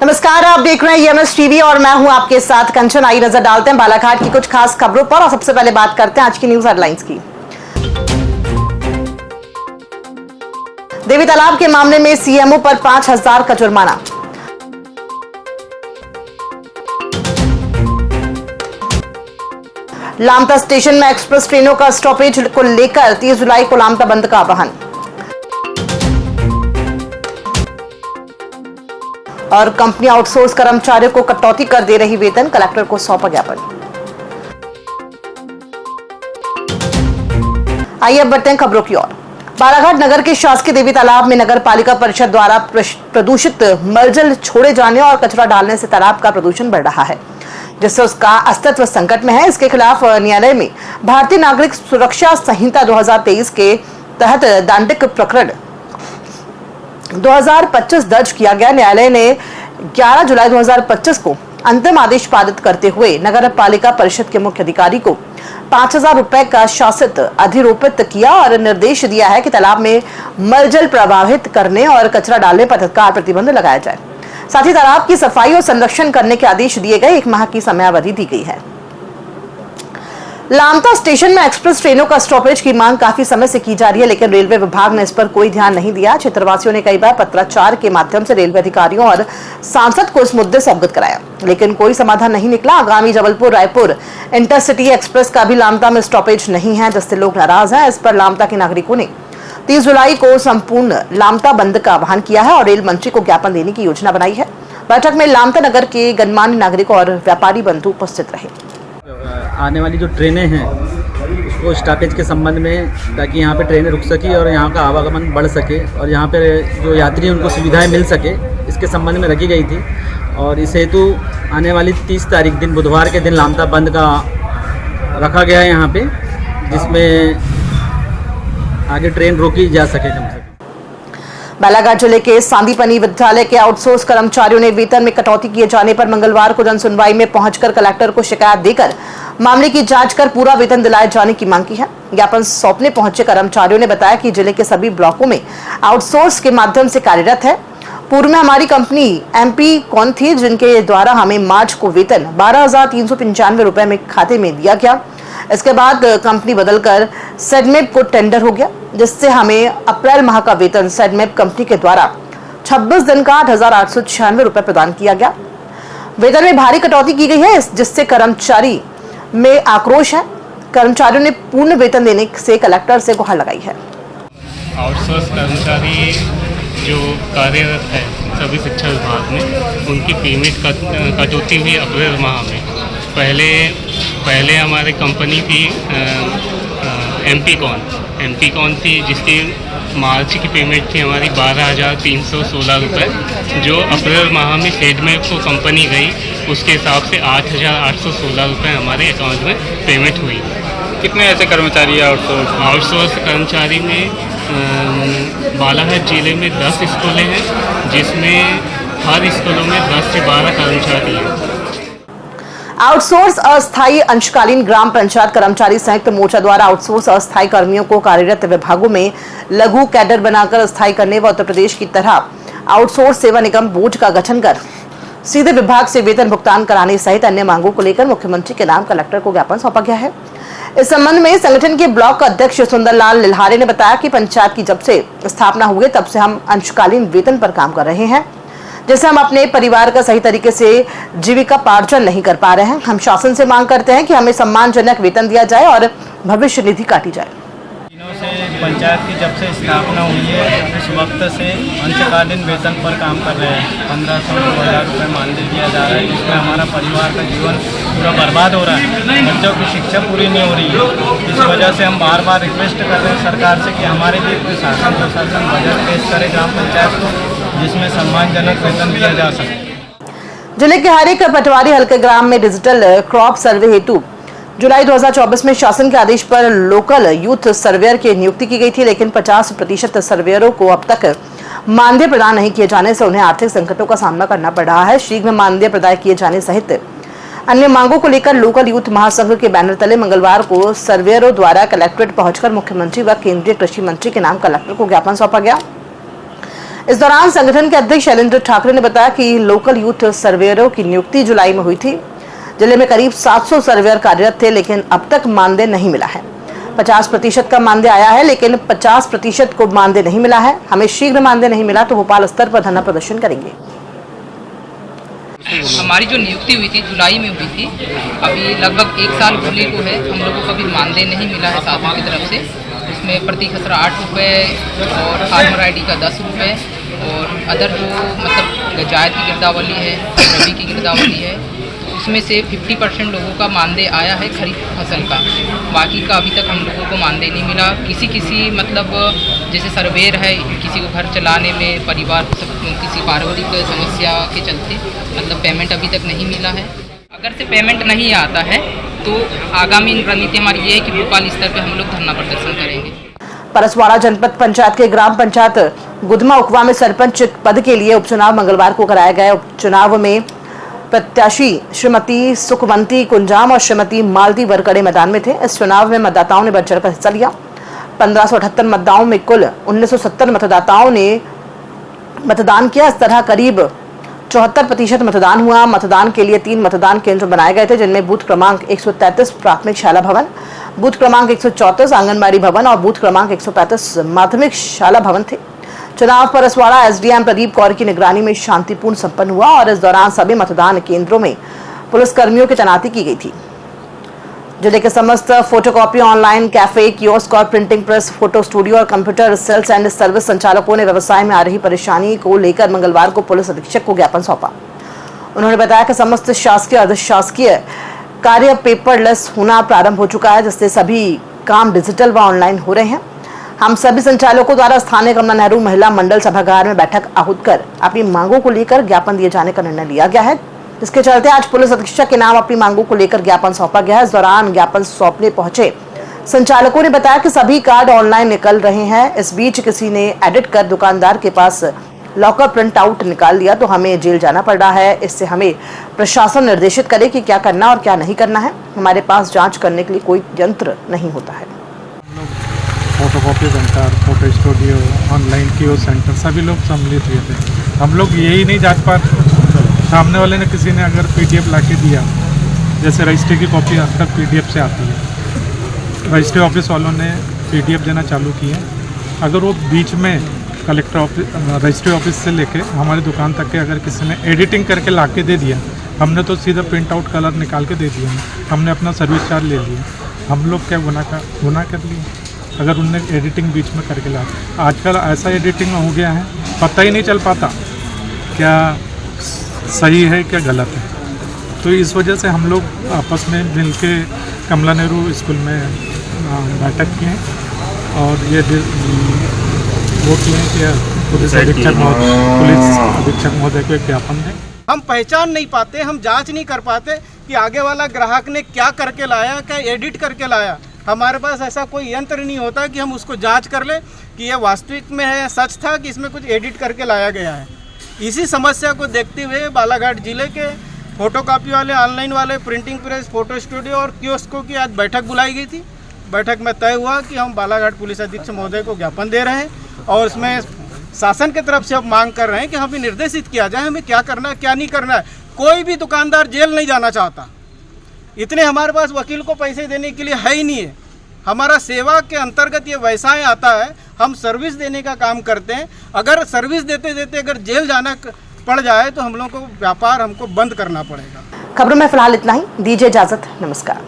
नमस्कार, आप देख रहे हैं ईएमएस टीवी और मैं हूं आपके साथ कंचन। आई नजर डालते हैं बालाघाट की कुछ खास खबरों पर और सबसे पहले बात करते हैं आज की न्यूज हेडलाइंस की। देवी तालाब के मामले में सीएमओ पर 5,000 का जुर्माना। लामता स्टेशन में एक्सप्रेस ट्रेनों का स्टॉपेज को लेकर 30 जुलाई को लामता बंद का आह्वान। और कंपनी आउटसोर्स कर्मचारियों को कटौती कर दे रही वेतन, कलेक्टर को सौंपा ज्ञापन। आइए अब बढ़ते हैं खबरों की ओर। बालाघाट नगर के शासकीय देवी तालाब में नगर पालिका परिषद द्वारा प्रदूषित मलजल छोड़े जाने और कचरा डालने से तालाब का प्रदूषण बढ़ रहा है, जिससे उसका अस्तित्व संकट में है। इसके खिलाफ न्यायालय में भारतीय नागरिक सुरक्षा संहिता 2023 के तहत दंडिक प्रकरण 2025 दर्ज किया गया। न्यायालय ने 11 जुलाई 2025 को अंतिम आदेश पारित करते हुए नगर पालिका परिषद के मुख्य अधिकारी को 5,000 रुपए का शासित अधिरोपित किया और निर्देश दिया है कि तालाब में मलजल प्रवाहित करने और कचरा डालने पर तत्काल प्रतिबंध लगाया जाए। साथ ही तालाब की सफाई और संरक्षण करने के आदेश दिए गए। 1 माह की समयावधि दी गई है। लामता स्टेशन में एक्सप्रेस ट्रेनों का स्टॉपेज की मांग काफी समय से की जा रही है, लेकिन रेलवे विभाग ने इस पर कोई ध्यान नहीं दिया। क्षेत्रवासियों ने कई बार पत्राचार के माध्यम से रेलवे अधिकारियों और सांसद को इस मुद्दे से अवगत कराया, लेकिन कोई समाधान नहीं निकला। आगामी जबलपुर रायपुर इंटरसिटी एक्सप्रेस का भी लामता में स्टॉपेज नहीं है, जिससे लोग नाराज हैं। इस पर लामता के नागरिकों ने 30 जुलाई को संपूर्ण लामता बंद का आह्वान किया है और रेल मंत्री को ज्ञापन देने की योजना बनाई है। बैठक में लामता नगर के गणमान्य नागरिकों और व्यापारी बंधु उपस्थित रहे। आने वाली जो ट्रेनें हैं उसको स्टॉपेज के संबंध में, ताकि यहाँ पे ट्रेनें रुक सके और यहाँ का आवागमन बढ़ सके और यहाँ पे जो यात्री हैं उनको सुविधाएं मिल सके, इसके संबंध में रखी गई थी। और इस हेतु आने वाली 30 तारीख दिन बुधवार के दिन लामता बंद का रखा गया है यहाँ पे, जिसमें आगे ट्रेन रोकी जा सके कम से कम। बालाघाट जिले के सांदीपनी विद्यालय के आउटसोर्स कर्मचारियों ने वेतन में कटौती किए जाने पर मंगलवार को जनसुनवाई में पहुंचकर कलेक्टर को शिकायत देकर मामले की जांच कर पूरा वेतन दिलाए जाने की मांग की है। ज्ञापन सौंपने पहुंचे कर्मचारियों ने बताया कि जिले के सभी ब्लॉकों में आउटसोर्स के माध्यम से कार्यरत है। पूर्व में हमारी कंपनी MP कौन थी, जिनके द्वारा हमें मार्च को वेतन 12,395 रुपए में खाते में दिया गया। इसके बाद कंपनी बदलकर सेडमेप को टेंडर हो गया, जिससे हमें अप्रैल माह का वेतन सेडमेप कंपनी के द्वारा 26 दिन का 8,896 रुपए प्रदान किया गया। वेतन में भारी कटौती की गई है, जिससे कर्मचारी में आक्रोश है। कर्मचारियों ने पूर्ण वेतन देने से कलेक्टर से गुहार लगाई है। आउटसोर्स कर्मचारी जो कार्यरत है सभी शिक्षा विभाग में, उनकी पेमेंट कटौती हुई अप्रैल माह में। पहले हमारी कंपनी थी MP कौन थी, जिसकी मार्च की पेमेंट थी हमारी 12,316 रुपये, जो अप्रैल माह में सेडमेप को कंपनी गई, उसके हिसाब से 8,816 रुपये हमारे अकाउंट में पेमेंट हुई। कितने ऐसे कर्मचारी है आउटसोर्स कर्मचारी में बालाघाट जिले में 10 स्कूलें हैं, जिसमें हर स्कूलों में 10 से 12 कर्मचारी हैं। आउटसोर्स अस्थायी अंशकालीन ग्राम पंचायत कर्मचारी संयुक्त मोर्चा द्वारा आउटसोर्स अस्थायी कर्मियों को कार्यरत विभागों में लघु कैडर बनाकर स्थायी करने व उत्तर प्रदेश की तरह आउटसोर्स सेवा निगम बोर्ड का गठन कर सीधे विभाग से वेतन भुगतान कराने सहित अन्य मांगों को लेकर मुख्यमंत्री के नाम कलेक्टर को ज्ञापन सौंपा गया है। इस संबंध में संगठन के ब्लॉक अध्यक्ष सुंदरलाल लिल्हारे ने बताया कि पंचायत की जब से स्थापना हुई तब से हम अंशकालीन वेतन पर काम कर रहे हैं, जिससे हम अपने परिवार का सही तरीके से जीविका पार्जन नहीं कर पा रहे हैं। हम शासन से मांग करते हैं कि हमें सम्मानजनक वेतन दिया जाए और भविष्य निधि काटी जाए। दिनों से पंचायत की जब से स्थापना हुई है उस वक्त से अंशकालीन वेतन पर काम कर रहे हैं। 1,500-2,000 रुपये मानदेय दिया जा रहा है, जिसमें हमारा परिवार का जीवन पूरा बर्बाद हो रहा है। बच्चों की शिक्षा पूरी नहीं हो रही है। इस वजह से हम बार बार रिक्वेस्ट कर रहे हैं सरकार से कि हमारे लिए कोई शासन प्रशासन बजट पेश करे ग्राम पंचायत को, जिसमें सम्मानजनक वेतन दिया जा सके। जिले के हर एक पटवारी हल्के ग्राम में डिजिटल क्रॉप सर्वे हेतु जुलाई 2024 में शासन के आदेश पर लोकल यूथ सर्वेयर की नियुक्ति की गई थी, लेकिन 50% सर्वेयरों को अब तक मानदेय प्रदान नहीं किए जाने से उन्हें आर्थिक संकटों का सामना करना पड़ रहा है। शीघ्र मानदेय प्रदान किए जाने सहित अन्य मांगों को लेकर लोकल यूथ महासंघ के बैनर तले मंगलवार को सर्वेयरों द्वारा कलेक्ट्रेट पहुंचकर मुख्यमंत्री व केंद्रीय कृषि मंत्री के नाम कलेक्टर को ज्ञापन सौंपा गया। इस दौरान संगठन के अध्यक्ष शैलेंद्र ठाकरे ने बताया कि लोकल यूथ सर्वेयरों की नियुक्ति जुलाई में हुई थी। जिले में करीब 700 सर्वेयर कार्यरत थे, लेकिन अब तक मानदेय नहीं मिला है। 50% का मानदेय आया है, लेकिन 50% को मानदेय नहीं मिला है। हमें शीघ्र मानदेय नहीं मिला तो भोपाल स्तर पर धरना प्रदर्शन करेंगे। हमारी जो नियुक्ति हुई थी जुलाई में हुई थी, अभी लगभग 1 साल होने को है। हम लोगों को अभी मानदेय नहीं मिला है शासन की तरफ से। उसमें प्रति खसरा 8 रुपये और फार्मर आईडी का 10 रुपये और अदर जो मतलब जायद की गिरदावली है, रबी की गिरदावली है, उसमें से 50% लोगों का मानदेय आया है खरीफ फसल का। बाकी का अभी तक हम लोगों को मानदेय नहीं मिला। किसी मतलब जैसे सर्वेयर है, किसी को घर चलाने में परिवार किसी पारिवारिक समस्या के चलते मतलब पेमेंट अभी तक नहीं मिला है। अगर से पेमेंट नहीं आता है तो आगामी रणनीति हमारी ये है कि भोपाल स्तर पर हम लोग धरना प्रदर्शन करेंगे। परसवाड़ा जनपद पंचायत के ग्राम पंचायत गुदमा उकवा में सरपंच पद के लिए उपचुनाव मंगलवार को कराया गया। उपचुनाव में प्रत्याशी श्रीमती सुखवंती कुंजाम और श्रीमती मालती वरकड़े मैदान में थे। इस चुनाव में मतदाताओं ने बढ़ चढ़कर हिस्सा लिया। 1578 मतदाताओं में कुल 1970 मतदाताओं ने मतदान किया। इस तरह करीब 74% मतदान हुआ। मतदान के लिए 3 मतदान केंद्र बनाए गए थे, जिनमें बूथ क्रमांक 133 प्राथमिक शाला भवन, बूथ क्रमांक 134 आंगनबाड़ी भवन और बूथ क्रमांक 135 माध्यमिक शाला भवन थे। चुनाव परसवाड़ा एसडीएम प्रदीप कौर की निगरानी में शांतिपूर्ण संपन्न हुआ और इस दौरान सभी मतदान केंद्रों में पुलिसकर्मियों की तैनाती की गई थी। जिले के समस्त फोटोकॉपी, ऑनलाइन कैफे, कियोस्क और प्रिंटिंग प्रेस, फोटो स्टूडियो और कंप्यूटर सेल्स एंड सर्विस संचालकों ने व्यवसाय में आ रही परेशानी को लेकर मंगलवार को पुलिस अधीक्षक को ज्ञापन सौंपा। उन्होंने बताया कि समस्त शासकीय अर्धशासकीय कार्य पेपरलेस होना प्रारंभ हो चुका है, जिससे सभी काम डिजिटल व ऑनलाइन हो रहे हैं। हम सभी संचालकों द्वारा स्थानीय कमला नेहरू महिला मंडल सभागार में बैठक आहूत कर अपनी मांगों को लेकर ज्ञापन दिए जाने का निर्णय लिया गया है, जिसके चलते आज पुलिस अधीक्षक के नाम अपनी मांगों को लेकर ज्ञापन सौंपा गया है। इस दौरान ज्ञापन सौंपने पहुंचे संचालकों ने बताया कि सभी कार्ड ऑनलाइन निकल रहे हैं। इस बीच किसी ने एडिट कर दुकानदार के पास लॉकर प्रिंट आउट निकाल लिया तो हमें जेल जाना पड़ रहा है। इससे हमें प्रशासन निर्देशित करे कि क्या करना और क्या नहीं करना है। हमारे पास जांच करने के लिए कोई यंत्र नहीं होता है। Photocopy centre, photo studio, online kiosk centre सभी लोग सम्मिलित हुए थे। हम लोग यही नहीं जांच पा, सामने वाले ने किसी ने अगर पीडीएफ ला के दिया, जैसे रजिस्ट्री की कॉपी अब तक पीडीएफ से आती है, रजिस्ट्री ऑफिस वालों ने पीडीएफ देना चालू किए। अगर वो बीच में कलेक्टर ऑफिस, रजिस्ट्री ऑफिस से लेके हमारी दुकान तक के अगर किसी ने एडिटिंग करके ला के दे दिया, हमने तो सीधा प्रिंट आउट कलर निकाल के दे दिया, हमने अपना सर्विस चार्ज ले लिया। हम लोग क्या गुनाह कर लिए अगर उनने एडिटिंग बीच में करके ला। आजकल ऐसा एडिटिंग हो गया है, पता ही नहीं चल पाता क्या सही है क्या गलत है। तो इस वजह से हम लोग आपस में मिल के कमला नेहरू स्कूल में बैठक किए और ये वो किए कि पुलिस अधीक्षक महोदय को ज्ञापन दें। हम पहचान नहीं पाते, हम जांच नहीं कर पाते कि आगे वाला ग्राहक ने क्या करके लाया, क्या एडिट करके लाया। हमारे पास ऐसा कोई यंत्र नहीं होता कि हम उसको जांच कर ले कि ये वास्तविक में है, सच था कि इसमें कुछ एडिट करके लाया गया है। इसी समस्या को देखते हुए बालाघाट जिले के फोटोकॉपी वाले, ऑनलाइन वाले, प्रिंटिंग प्रेस, फोटो स्टूडियो और कियोस्कों की आज बैठक बुलाई गई थी। बैठक में तय हुआ कि हम बालाघाट पुलिस अधीक्षक महोदय को ज्ञापन दे रहे हैं और उसमें शासन की तरफ से अब मांग कर रहे हैं कि हमें निर्देशित किया जाए हमें क्या करना है क्या नहीं करना है। कोई भी दुकानदार जेल नहीं जाना चाहता, इतने हमारे पास वकील को पैसे देने के लिए है ही नहीं है। हमारा सेवा के अंतर्गत ये व्यवसाय आता है, हम सर्विस देने का काम करते हैं। अगर सर्विस देते देते अगर जेल जाना पड़ जाए तो हम लोगों को व्यापार हमको बंद करना पड़ेगा। खबरों में फिलहाल इतना ही, दीजिए इजाजत, नमस्कार।